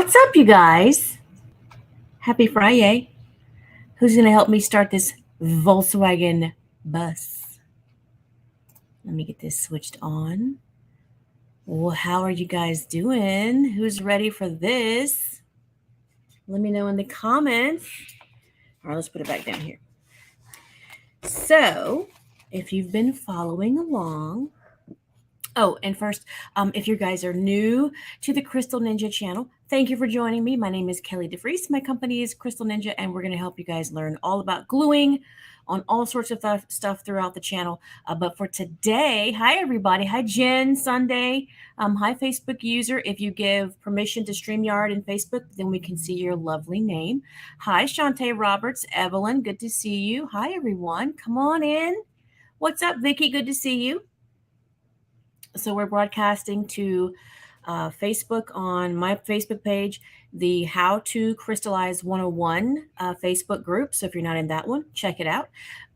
What's up, you guys? Happy Friday. Who's going to help me start this Volkswagen bus? Let me get this switched on. Well, how are you guys doing? Who's ready for this? Let me know in the comments. All right, let's put it back down here. So, if you've been following along, and first, if you guys are new to the Crystal Ninja channel, thank you for joining me. My name is Kelly DeVries. My company is Crystal Ninja, and we're going to help you guys learn all about gluing on all sorts of stuff throughout the channel. But for today, hi, everybody. Hi, Jen, Sunday. Hi, Facebook user. If you give permission to StreamYard and Facebook, then we can see your lovely name. Hi, Shantae Roberts. Evelyn, good to see you. Hi, everyone. Come on in. What's up, Vicki? Good to see you. So we're broadcasting to Facebook on my Facebook page, the How to Crystallize 101 Facebook group. So if you're not in that one, check it out.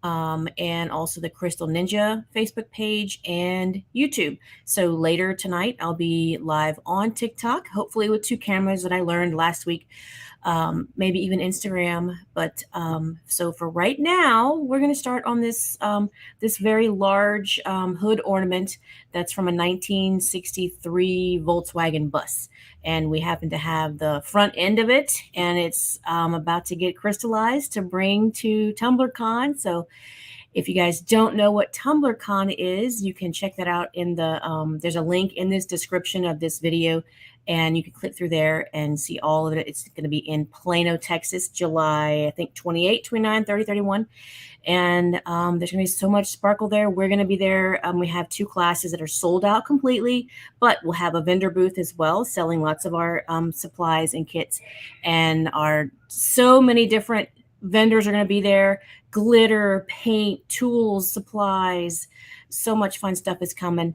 And also the Crystal Ninja Facebook page and YouTube. So later tonight, I'll be live on TikTok, hopefully with 2 cameras that I learned last week. Maybe even Instagram. But so for right now, we're going to start on this this very large hood ornament that's from a 1963 Volkswagen bus. And we happen to have the front end of it, and it's about to get crystallized to bring to Tumblr Con. So if you guys don't know what Tumblr Con is, you can check that out in the, there's a link in this description of this video, and you can click through there and see all of it. It's going to be in Plano, Texas, July, I think 28, 29, 30, 31. And there's going to be so much sparkle there. We're going to be there. We have 2 classes that are sold out completely, but we'll have a vendor booth as well, selling lots of our supplies and kits. And so many different vendors are going to be there. Glitter, paint, tools, supplies, so much fun stuff is coming.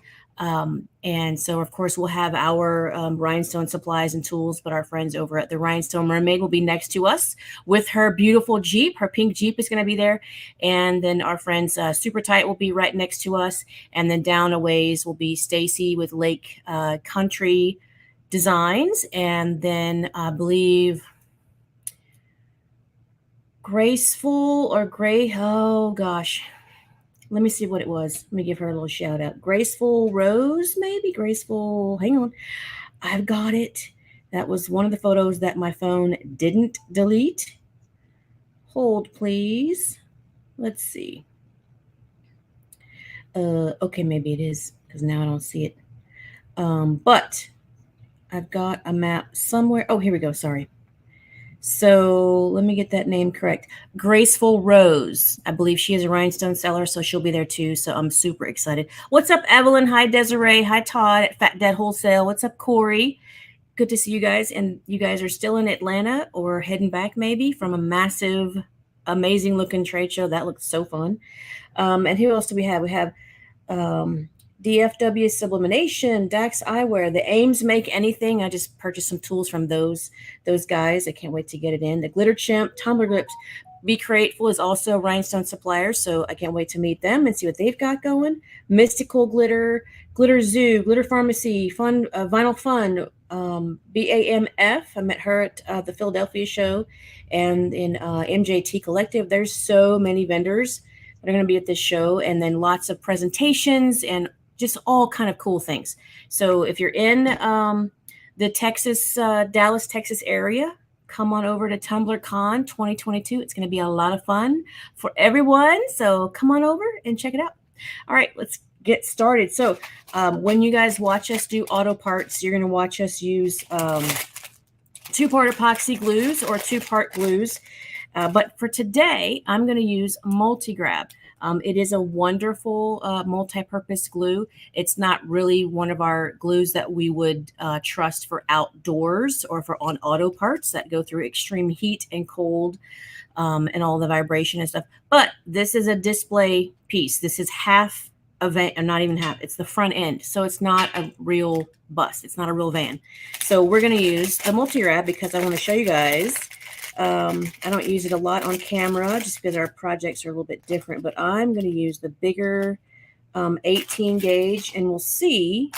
And so, of course, we'll have our rhinestone supplies and tools, but our friends over at the Rhinestone Mermaid will be next to us with her beautiful Jeep. Her pink Jeep is going to be there. And then our friends SuperTite will be right next to us. And then down a ways will be Stacy with Lake Country Designs. And then I believe Graceful or Gray, oh gosh. Let me see what it was. Let me give her a little shout out. Graceful Rose, maybe? Graceful, hang on. I've got it. That was one of the photos that my phone didn't delete. Hold, please. Let's see. Okay, maybe it is, because now I don't see it. But I've got a map somewhere. Oh, here we go. Sorry. So let me get that name correct. Graceful Rose. I believe she is a rhinestone seller, so she'll be there too. So I'm super excited. What's up, Evelyn? Hi, Desiree. Hi, Todd at Fat Dad Wholesale. What's up, Corey? Good to see you guys. And you guys are still in Atlanta or heading back maybe from a massive, amazing looking trade show. That looks so fun. And who else do we have? We have DFW Sublimination, Dax Eyewear, the Ames Make Anything. I just purchased some tools from those guys. I can't wait to get it in. The Glitter Chimp, Tumblr Grips. Be Createful is also a rhinestone supplier, so I can't wait to meet them and see what they've got going. Mystical Glitter, Glitter Zoo, Glitter Pharmacy, Fun, Vinyl Fun, BAMF. I met her at the Philadelphia show, and in MJT Collective. There's so many vendors that are going to be at this show, and then lots of presentations and just all kind of cool things. So if you're in the Texas, Dallas, Texas area, come on over to Tumblr Con 2022. It's going to be a lot of fun for everyone. So come on over and check it out. All right, let's get started. So when you guys watch us do auto parts, you're going to watch us use 2-part epoxy glues or 2-part glues. But for today, I'm going to use Multi-Grab. It is a wonderful multi-purpose glue. It's not really one of our glues that we would trust for outdoors or for on auto parts that go through extreme heat and cold and all the vibration and stuff. But this is a display piece. This is half a van, or not even half. It's the front end. So it's not a real bus. It's not a real van. So we're going to use the Multi-Grab because I want to show you guys. I don't use it a lot on camera just because our projects are a little bit different, but I'm going to use the bigger 18 gauge, and we'll see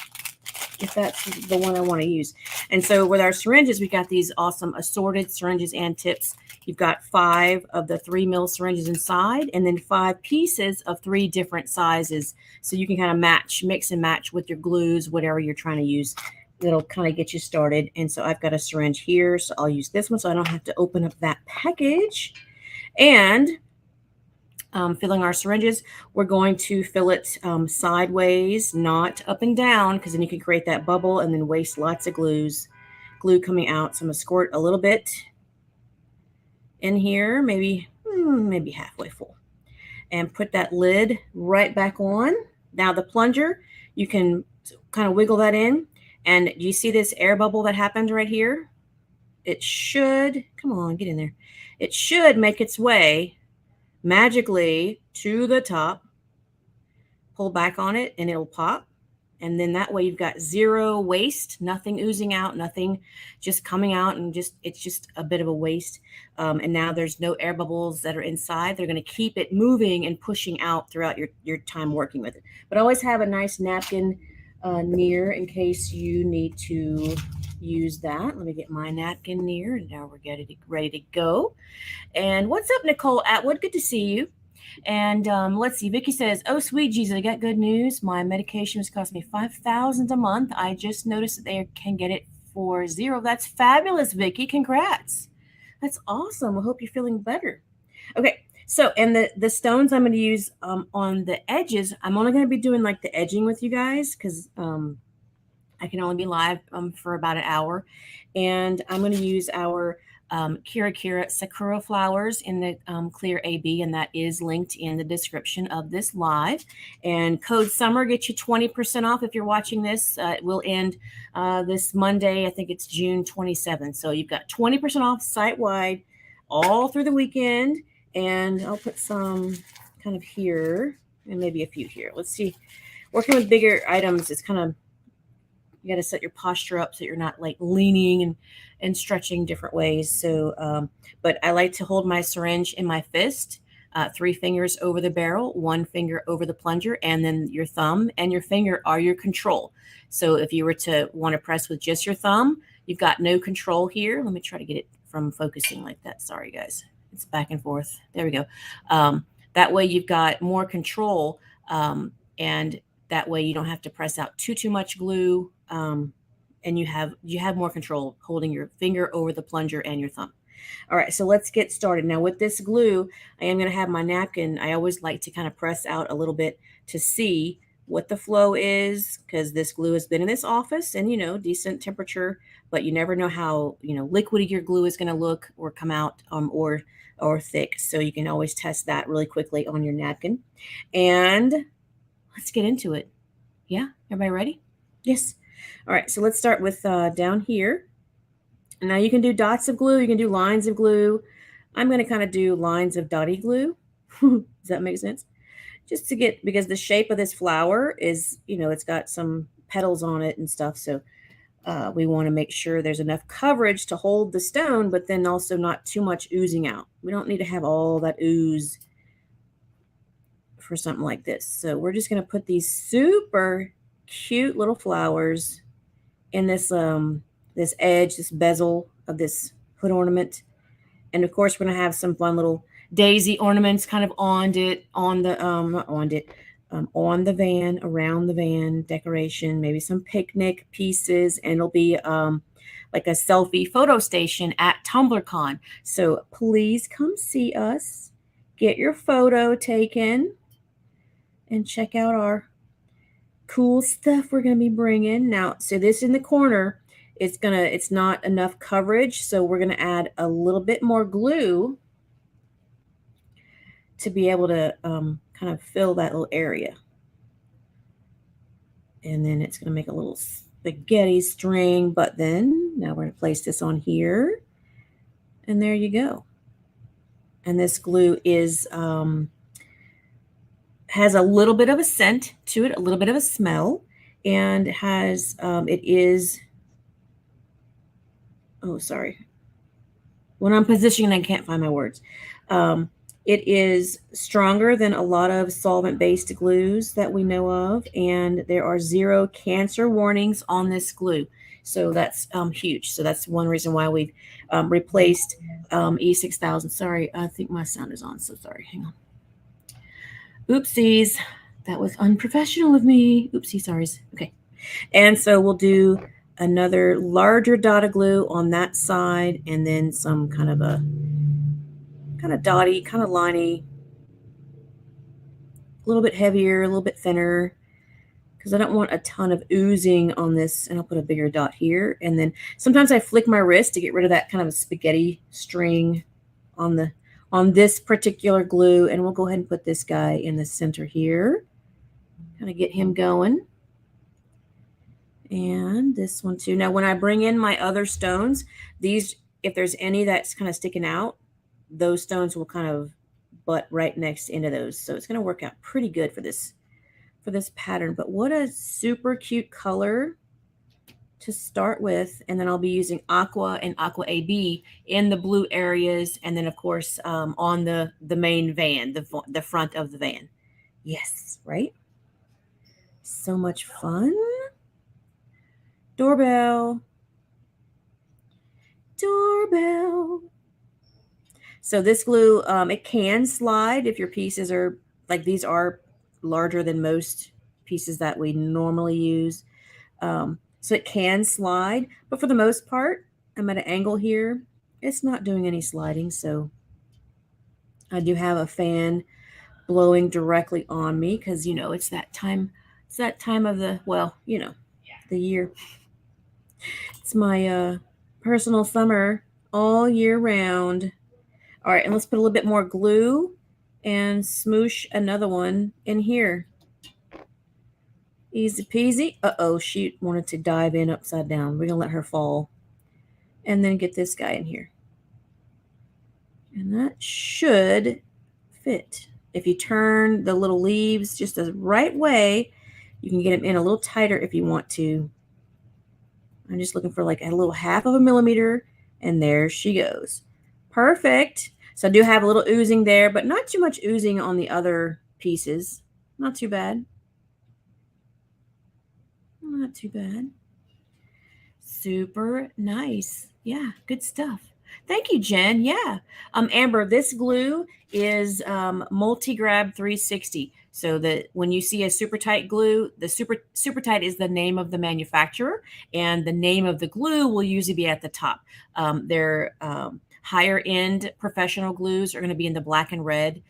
if that's the one I want to use. And so with our syringes, we got these awesome assorted syringes and tips. You've got 5 of the 3 mil syringes inside, and then 5 pieces of 3 different sizes. So you can kind of mix and match with your glues, whatever you're trying to use. That'll kind of get you started. And so I've got a syringe here, so I'll use this one so I don't have to open up that package. And filling our syringes, we're going to fill it sideways, not up and down, because then you can create that bubble and then waste lots of glue coming out. So I'm going to squirt a little bit in here, maybe halfway full, and put that lid right back on. Now the plunger, you can kind of wiggle that in, and you see this air bubble that happened right here? It should, come on, get in there. It should make its way magically to the top. Pull back on it and it'll pop. And then that way you've got 0 waste, nothing oozing out, nothing just coming out, and it's just a bit of a waste. And now there's no air bubbles that are inside. They're going to keep it moving and pushing out throughout your time working with it. But always have a nice napkin near in case you need to use that. Let me get my napkin near, and now we're ready to go. And what's up, Nicole Atwood? Good to see you. And let's see. Vicky says, "Oh, sweet Jesus, I got good news. My medication was costing me $5,000 a month. I just noticed that they can get it for $0. That's fabulous, Vicky. Congrats. That's awesome. I hope you're feeling better." Okay. So, and the stones I'm going to use on the edges, I'm only going to be doing like the edging with you guys because I can only be live for about an hour. And I'm going to use our Kirakira Sakura flowers in the clear AB, and that is linked in the description of this live. And code SUMMER gets you 20% off if you're watching this. It will end this Monday. I think it's June 27th. So you've got 20% off site-wide all through the weekend. And I'll put some kind of here and maybe a few here. Let's see. Working with bigger items is kind of, you got to set your posture up so you're not like leaning and stretching different ways. So, but I like to hold my syringe in my fist, 3 fingers over the barrel, 1 finger over the plunger, and then your thumb and your finger are your control. So if you were to want to press with just your thumb, you've got no control here. Let me try to get it from focusing like that. Sorry, guys. It's back and forth. There we go. That way you've got more control, and that way you don't have to press out too much glue, and you have more control holding your finger over the plunger and your thumb. All right, so let's get started. Now with this glue, I am going to have my napkin. I always like to kind of press out a little bit to see what the flow is, because this glue has been in this office and, decent temperature, but you never know how, liquidy your glue is going to look or come out or thick. So you can always test that really quickly on your napkin. And let's get into it. Yeah, everybody ready? Yes. All right, so let's start with down here. Now you can do dots of glue. You can do lines of glue. I'm going to kind of do lines of dotty glue. Does that make sense? Just to get, because the shape of this flower is, it's got some petals on it and stuff. So we want to make sure there's enough coverage to hold the stone, but then also not too much oozing out. We don't need to have all that ooze for something like this. So we're just going to put these super cute little flowers in this this edge, this bezel of this hood ornament. And of course, we're going to have some fun little daisy ornaments kind of on the van, around the van decoration, maybe some picnic pieces, and it'll be like a selfie photo station at Tumblr Con. So please come see us, get your photo taken, and check out our cool stuff we're going to be bringing. Now, so this in the corner, it's not enough coverage, so we're going to add a little bit more glue to be able to kind of fill that little area. And then it's going to make a little spaghetti string, but then now we're going to place this on here. And there you go. And this glue is has a little bit of a scent to it, a little bit of a smell, and has it is, oh, sorry. When I'm positioning, I can't find my words. It is stronger than a lot of solvent-based glues that we know of, and there are 0 cancer warnings on this glue. So that's huge. So that's one reason why we've replaced E6000. Sorry, I think my sound is on, so sorry. Hang on. Oopsies. That was unprofessional of me. Oopsie, sorries. Okay. And so we'll do another larger dot of glue on that side, and then some kind of dotty, kind of liney, a little bit heavier, a little bit thinner, because I don't want a ton of oozing on this. And I'll put a bigger dot here. And then sometimes I flick my wrist to get rid of that kind of spaghetti string on this particular glue. And we'll go ahead and put this guy in the center here. Kind of get him going. And this one too. Now, when I bring in my other stones, these, if there's any that's kind of sticking out, those stones will kind of butt right next into those. So it's going to work out pretty good for this pattern. But what a super cute color to start with. And then I'll be using Aqua and Aqua AB in the blue areas. And then, of course, on the main van, the front of the van. Yes, right? So much fun. Doorbell. Doorbell. So this glue, it can slide if your pieces are, like these are larger than most pieces that we normally use. So it can slide, but for the most part, I'm at an angle here. It's not doing any sliding, so I do have a fan blowing directly on me because, you know, it's that time of the, well, you know, the year. It's my personal summer all year round. All right, and let's put a little bit more glue and smoosh another one in here. Easy peasy. Uh-oh, she wanted to dive in upside down. We're going to let her fall. And then get this guy in here. And that should fit. If you turn the little leaves just the right way, you can get them in a little tighter if you want to. I'm just looking for like a little 1/2 millimeter, and there she goes. Perfect. So I do have a little oozing there, but not too much oozing on the other pieces. Not too bad. Not too bad. Super nice. Yeah, good stuff. Thank you, Jen. Yeah. Amber, this glue is Multi-Grab 360. So that when you see a SuperTite glue, the SuperTite is the name of the manufacturer, and the name of the glue will usually be at the top. Their higher end professional glues are going to be in the black and red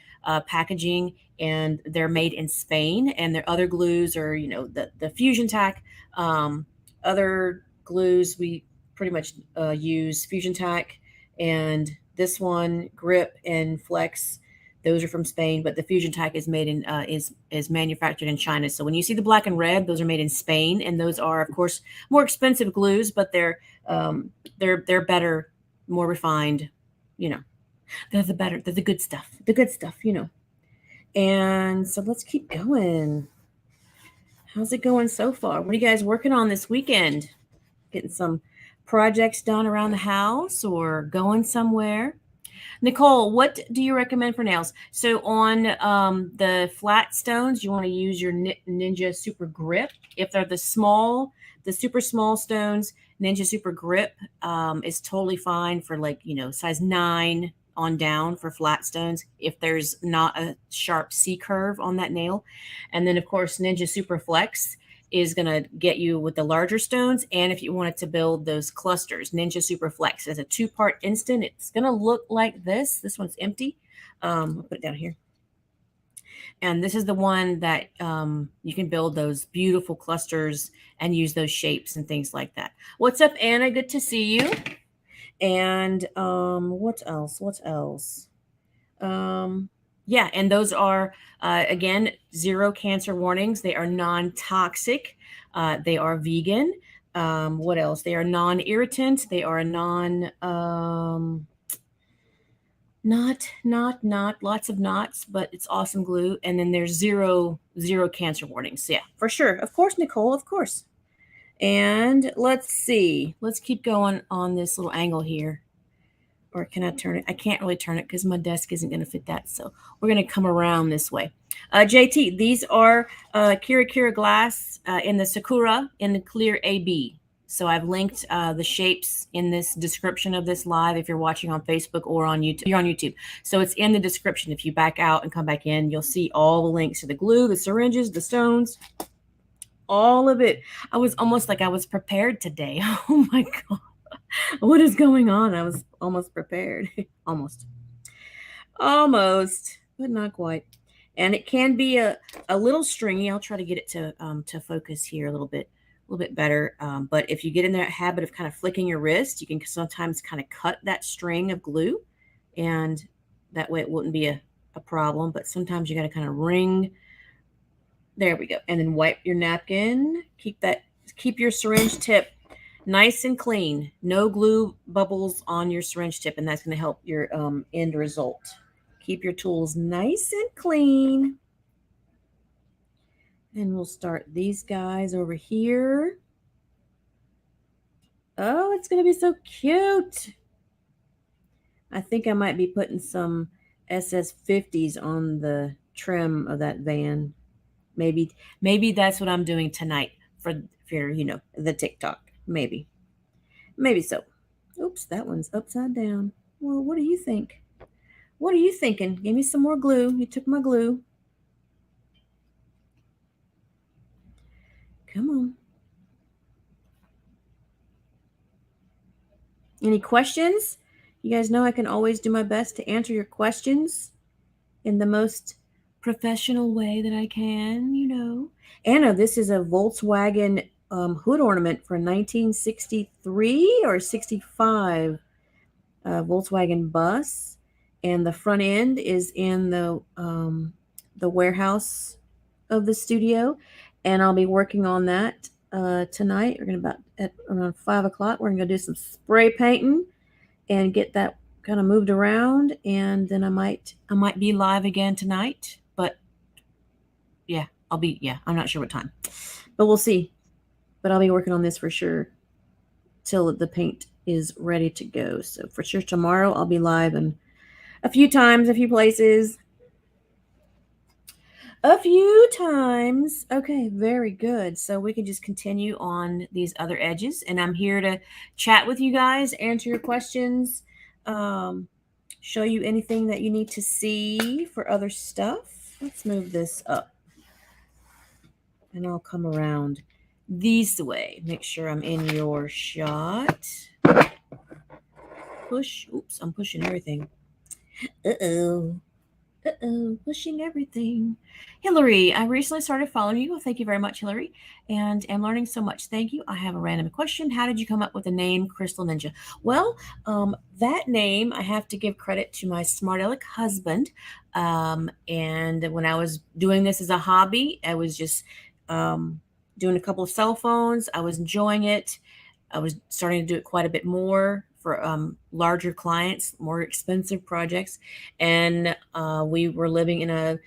packaging, and they're made in Spain. And their other glues are, you know, the Fusion Tack. Other glues we pretty much use Fusion Tack, and this one, Grip and Flex, those are from Spain, but the Fusion Tack is made in is manufactured in China. So when you see the black and red, those are made in Spain, and those are, of course, more expensive glues, but they're better, more refined. You know, they're the good stuff. The good stuff, you know. And so let's keep going. How's it going so far? What are you guys working on this weekend? Getting some projects done around the house or going somewhere? Nicole, what do you recommend for nails? So on the flat stones, you want to use your Ninja Super Grip. If they're the super small stones, Ninja Super Grip is totally fine for, like, you know, size 9 on down for flat stones if there's not a sharp C curve on that nail. And then, of course, Ninja Super Flex is going to get you with the larger stones. And if you wanted to build those clusters, Ninja Super Flex is a 2-part instant. It's going to look like this. This one's empty. I'll put it down here. And this is the one that you can build those beautiful clusters and use those shapes and things like that. What's up, Anna? Good to see you. And what else? Yeah, and those are, again, 0 cancer warnings. They are non-toxic. They are vegan. What else? They are non-irritant. They are not lots of knots, but it's awesome glue. And then there's zero cancer warnings. Yeah, for sure. Of course, Nicole, of course. And let's see. Let's keep going on this little angle here. Or can I turn it? I can't really turn it because my desk isn't going to fit that. So we're going to come around this way. JT, these are Kirakira glass in the Sakura in the clear AB. So I've linked the shapes in this description of this live if you're watching on Facebook or on YouTube. You're on YouTube. So it's in the description. If you back out and come back in, you'll see all the links to the glue, the syringes, the stones, all of it. I was almost like I was prepared today. Oh my God. What is going on? I was almost prepared. Almost, but not quite. And it can be a little stringy. I'll try to get it to focus here a little bit better. But if you get in that habit of kind of flicking your wrist, you can sometimes kind of cut that string of glue, and that way it wouldn't be a problem. But sometimes you got to kind of wring. There we go. And then wipe your napkin. Keep your syringe tip nice and clean. No glue bubbles on your syringe tip, and that's going to help your end result. Keep your tools nice and clean. And we'll start these guys over here. Oh, it's going to be so cute. I think I might be putting some SS50s on the trim of that van. Maybe that's what I'm doing tonight for the TikTok. Maybe so. Oops, that one's upside down. Well, what do you think? What are you thinking? Give me some more glue. You took my glue. Come on. Any questions? You guys know I can always do my best to answer your questions in the most professional way that I can. Anna, this is a Volkswagen hood ornament for 1963 or 65 Volkswagen bus, and the front end is in the warehouse of the studio, and I'll be working on that tonight. We're gonna at around 5 o'clock. We're gonna do some spray painting and get that kind of moved around, and then I might be live again tonight. But yeah, I'm not sure what time, but we'll see. But I'll be working on this for sure till the paint is ready to go. So for sure tomorrow I'll be live and a few places. Okay, very good. So we can just continue on these other edges, and I'm here to chat with you guys, answer your questions, show you anything that you need to see for other stuff. Let's move this up, and I'll come around this way. Make sure I'm in your shot. Push. Oops, I'm pushing everything. Pushing everything. Hillary, I recently started following you. Well, thank you very much, Hillary, and am learning so much. Thank you. I have a random question. How did you come up with the name Crystal Ninja? Well, that name, I have to give credit to my smart aleck husband. And when I was doing this as a hobby, I was just doing a couple of cell phones. I was enjoying it. I was starting to do it quite a bit more for larger clients, more expensive projects. And we were living in a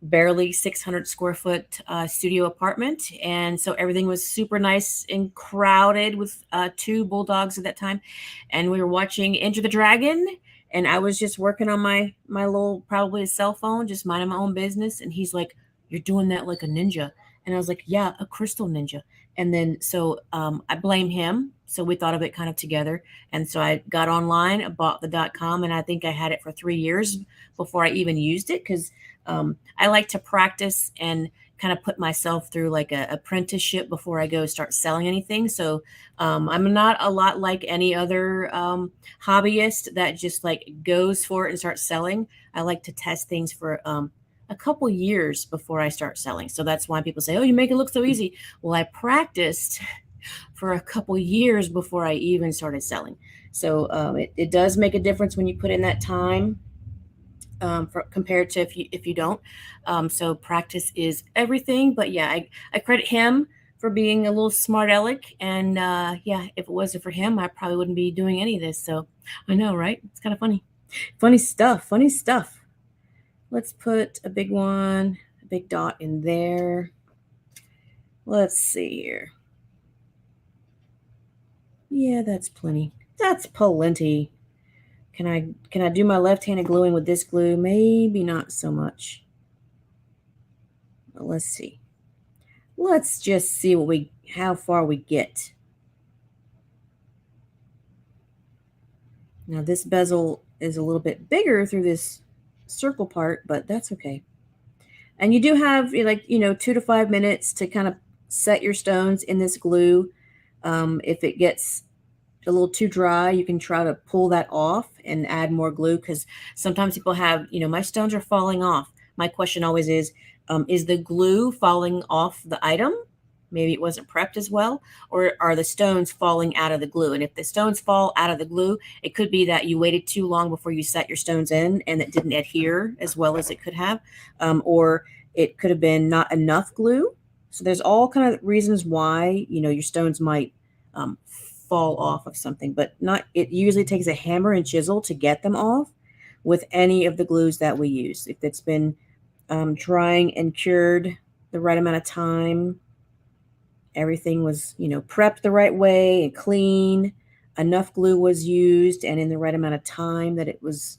barely 600 square foot studio apartment. And so everything was super nice and crowded with 2 bulldogs at that time. And we were watching Enter the Dragon. And I was just working on my little, probably a cell phone, just minding my own business. And he's like, "You're doing that like a ninja." And I was like, "Yeah, a crystal ninja." And then so I blame him. So we thought of it kind of together. And so I got online, I bought the .com, and I think I had it for 3 years before I even used it, because I like to practice and kind of put myself through like a apprenticeship before I go start selling anything. So I'm not a lot like any other hobbyist that just like goes for it and starts selling. I like to test things for a couple years before I start selling. So that's why people say, "Oh, you make it look so easy." Well, I practiced for a couple years before I even started selling. So it does make a difference when you put in that time compared to if you don't. So practice is everything. But yeah, I credit him for being a little smart aleck. And yeah, if it wasn't for him, I probably wouldn't be doing any of this. So I know, right? It's kind of funny. Funny stuff. Let's put a big one, a big dot in there. Let's see here. Yeah, that's plenty. That's plenty. Can I do my left-handed gluing with this glue? Maybe not so much. But let's see. Let's just see how far we get. Now this bezel is a little bit bigger through this circle part, but that's okay. And you do have 2 to 5 minutes to kind of set your stones in this glue. If it gets a little too dry, you can try to pull that off and add more glue, because sometimes people have, my stones are falling off. My question always is the glue falling off the item? Maybe it wasn't prepped as well, or are the stones falling out of the glue? And if the stones fall out of the glue, it could be that you waited too long before you set your stones in and it didn't adhere as well as it could have, or it could have been not enough glue. So there's all kind of reasons why, your stones might fall off of something, but not. It usually takes a hammer and chisel to get them off with any of the glues that we use. If it's been drying and cured the right amount of time, everything was, prepped the right way and clean, enough glue was used, and in the right amount of time that it was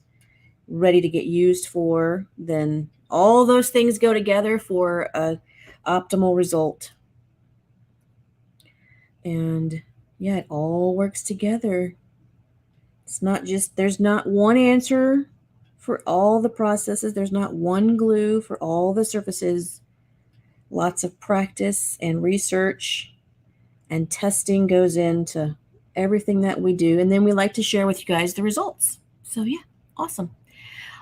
ready to get used for, then all those things go together for a optimal result. And yeah, it all works together. It's not just, there's not one answer for all the processes. There's not one glue for all the surfaces. Lots of practice and research and testing goes into everything that we do. And then we like to share with you guys the results. So yeah, awesome.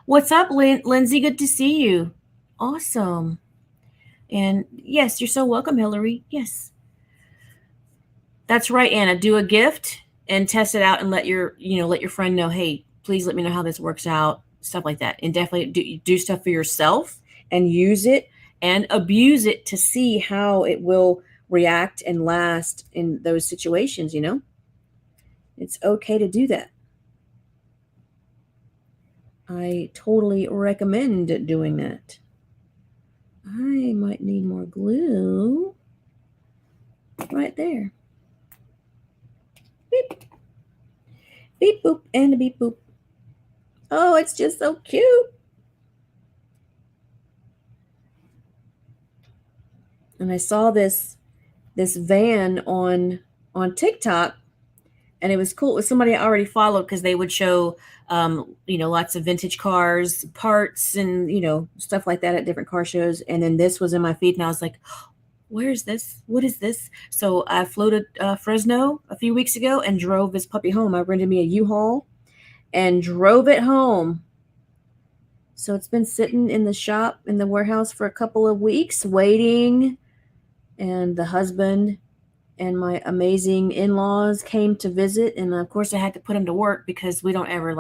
What's up, Lindsay? Good to see you. Awesome. And yes, you're so welcome, Hillary. Yes. That's right, Anna. Do a gift and test it out and let your friend know, hey, please let me know how this works out, stuff like that. And definitely do stuff for yourself and use it and abuse it to see how it will react and last in those situations. It's okay to do that. I totally recommend doing that. I might need more glue right there. Beep. Beep boop and a beep boop. Oh, it's just so cute. And I saw this van on TikTok, and it was cool. It was somebody I already followed, because they would show lots of vintage cars, parts, and stuff like that at different car shows. And then this was in my feed, and I was like, where is this? What is this? So I flew to Fresno a few weeks ago and drove this puppy home. I rented me a U-Haul and drove it home. So it's been sitting in the shop, in the warehouse, for a couple of weeks waiting. And the husband and my amazing in-laws came to visit. And of course I had to put them to work, because we don't ever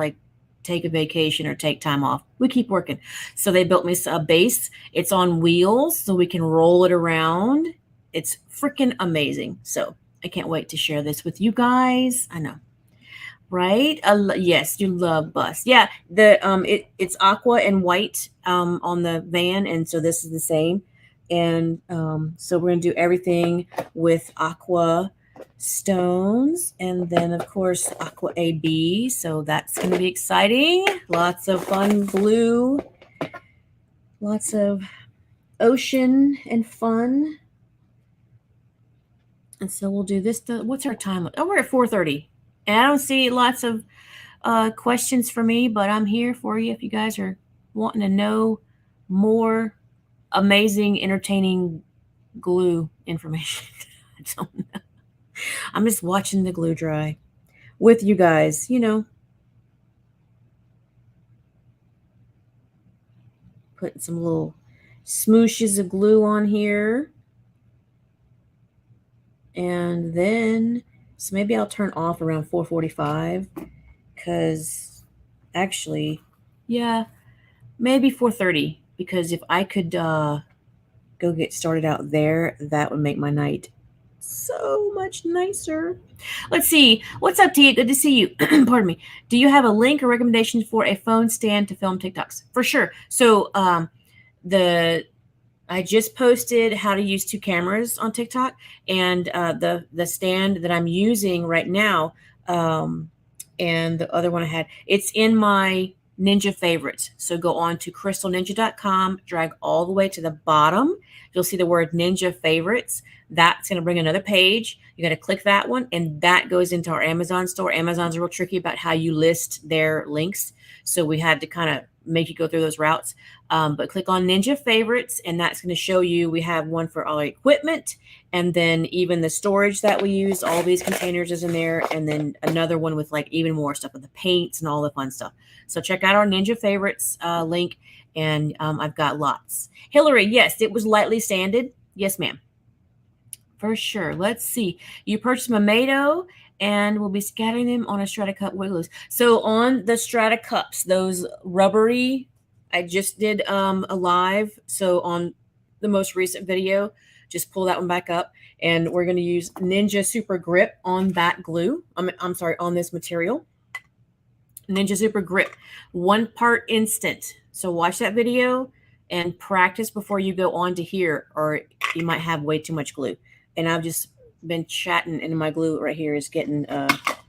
take a vacation or take time off. We keep working. So they built me a base. It's on wheels, so we can roll it around. It's freaking amazing. So I can't wait to share this with you guys. I know. Right? Yes, you love bus. Yeah, it's aqua and white on the van, and so this is the same. And so we're gonna do everything with aqua stones, and then of course aqua AB. So that's gonna be exciting. Lots of fun blue, lots of ocean and fun. And so we'll do this. What's our time? Oh, we're at 4:30. And I don't see lots of questions for me, but I'm here for you if you guys are wanting to know more amazing, entertaining glue information. I don't know. I'm just watching the glue dry with you guys, putting some little smooshes of glue on here. And then, so maybe I'll turn off around 4:45, because actually, yeah, maybe 4:30, because if I could go get started out there, that would make my night so much nicer. Let's see. What's up, Tia? Good to see you. Pardon me. Do you have a link or recommendation for a phone stand to film TikToks? For sure. So I just posted how to use 2 cameras on TikTok, and the stand that I'm using right now and the other one I had, it's in my Ninja favorites. So go on to crystalninja.com, drag all the way to the bottom. You'll see the word Ninja favorites. That's going to bring another page. You got to click that one, and that goes into our Amazon store. Amazon's real tricky about how you list their links. So we had to kind of make you go through those routes. But click on Ninja favorites, and that's going to show you we have one for all our equipment, and then even the storage that we use, all these containers is in there, and then another one with like even more stuff with the paints and all the fun stuff. So check out our Ninja favorites link, and I've got lots. Hillary, yes, it was lightly sanded. Yes, ma'am. For sure. Let's see. You purchased Mamedo, and we'll be scattering them on a Strata Cup Wigglers. So on the Strata Cups, those rubbery, I just did a live. So on the most recent video, just pull that one back up, and we're going to use Ninja Super Grip on that glue. I'm sorry, on this material. Ninja Super Grip, 1 part instant. So watch that video and practice before you go on to here, or you might have way too much glue. And I've just been chatting, and my glue right here is getting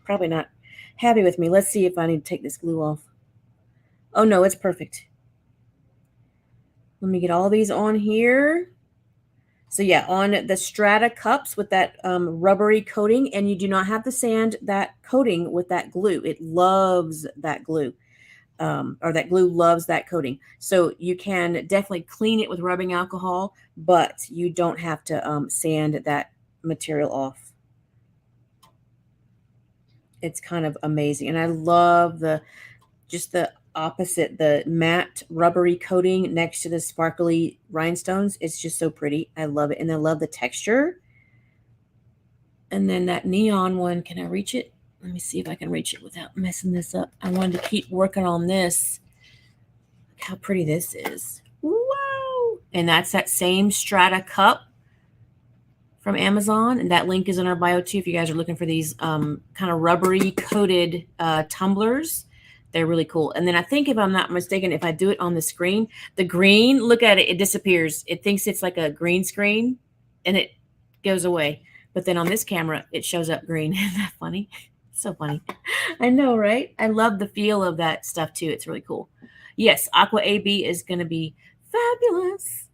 probably not happy with me. Let's see if I need to take this glue off. Oh, no, it's perfect. Let me get all these on here. So, yeah, on the Strata cups with that rubbery coating, and you do not have to sand that coating with that glue. It loves that glue. Or that glue loves that coating. So you can definitely clean it with rubbing alcohol, but you don't have to sand that material off. It's kind of amazing. And I love just the opposite, the matte rubbery coating next to the sparkly rhinestones. It's just so pretty. I love it. And I love the texture. And then that neon one, can I reach it? Let me see if I can reach it without messing this up. I wanted to keep working on this. Look how pretty this is. Wow. And that's that same Strata cup from Amazon. And that link is in our bio too if you guys are looking for these kind of rubbery coated tumblers. They're really cool. And then I think, if I'm not mistaken, if I do it on the screen, the green, look at it, it disappears. It thinks it's like a green screen, and it goes away. But then on this camera, it shows up green. Isn't that funny? So funny. I know, right? I love the feel of that stuff too. It's really cool. Yes, Aqua AB is going to be fabulous.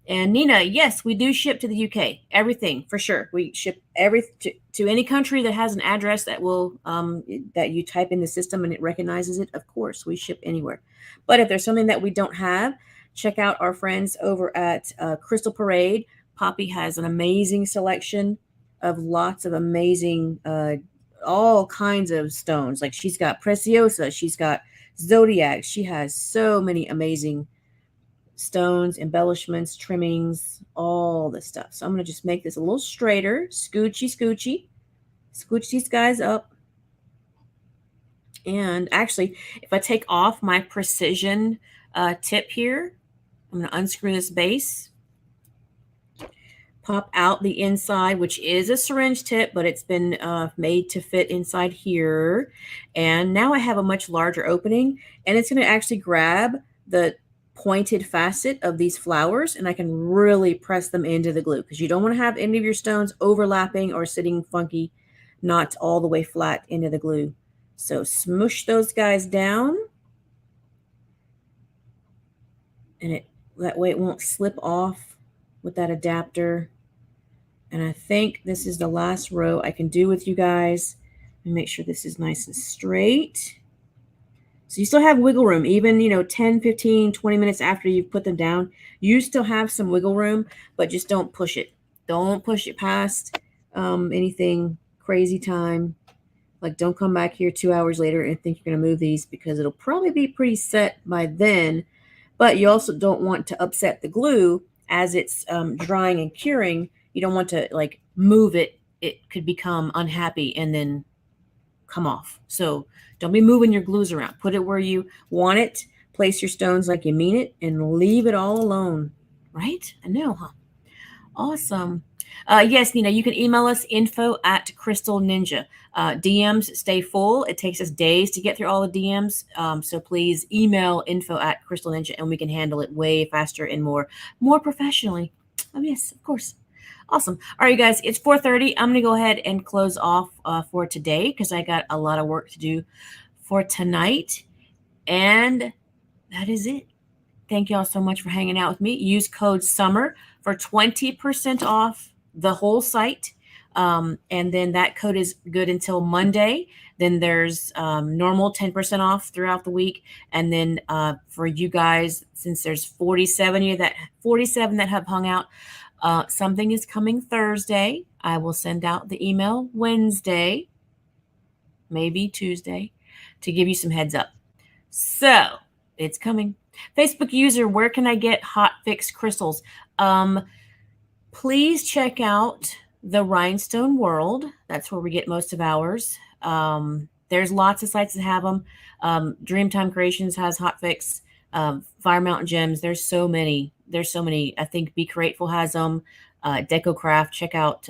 And Nina, yes, we do ship to the UK. Everything, for sure. We ship to any country that has an address that will that you type in the system and it recognizes it. Of course, we ship anywhere. But if there's something that we don't have, check out our friends over at Crystal Parade. Poppy has an amazing selection of lots of amazing all kinds of stones. Like, she's got Preciosa, she's got Zodiac. She has so many amazing stones, embellishments, trimmings, all the stuff. So I'm going to just make this a little straighter. Scooch these guys up. And actually, if I take off my precision tip here, I'm going to unscrew this base, pop out the inside, which is a syringe tip, but it's been made to fit inside here. And now I have a much larger opening, and it's going to actually grab the pointed facet of these flowers, and I can really press them into the glue, because you don't want to have any of your stones overlapping or sitting funky, not all the way flat into the glue. So smoosh those guys down, and that way it won't slip off with that adapter. And I think this is the last row I can do with you guys. And make sure this is nice and straight. So you still have wiggle room, even, 10, 15, 20 minutes after you've put them down. You still have some wiggle room, but just don't push it. Don't push it past anything crazy time. Like, don't come back here 2 hours later and think you're going to move these, because it'll probably be pretty set by then. But you also don't want to upset the glue as it's drying and curing. You don't want to move it. It could become unhappy and then come off. So don't be moving your glues around. Put it where you want it. Place your stones like you mean it, and leave it all alone. Right? I know, huh? Awesome. Yes, Nina, you can email us info@Crystal Ninja. DMs stay full. It takes us days to get through all the DMs. So please email info@Crystal Ninja, and we can handle it way faster and more professionally. Oh, yes, of course. Awesome. All right, you guys, it's 4:30. I'm going to go ahead and close off for today because I got a lot of work to do for tonight. And that is it. Thank y'all so much for hanging out with me. Use code SUMMER for 20% off the whole site. And then that code is good until Monday. Then there's normal 10% off throughout the week. And then for you guys, since there's 47 that have hung out, something is coming Thursday. I will send out the email Wednesday, maybe Tuesday, to give you some heads up. So it's coming. Facebook user, where can I get hot fix crystals? Please check out the Rhinestone World. That's where we get most of ours. There's lots of sites that have them. Dreamtime Creations has hot fix. Fire Mountain Gems. There's so many. I think Be Grateful has them. DecoCraft. Check out.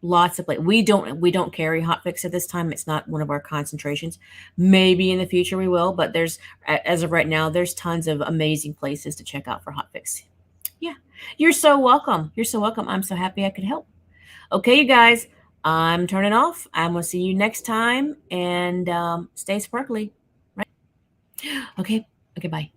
Lots of we don't carry hotfix at this time. It's not one of our concentrations. Maybe in the future we will, but there's, as of right now, there's tons of amazing places to check out for hotfix. Yeah, you're so welcome. I'm so happy I could help. Okay, you guys, I'm turning off. I'm gonna see you next time, and stay sparkly. Right? Okay. Bye.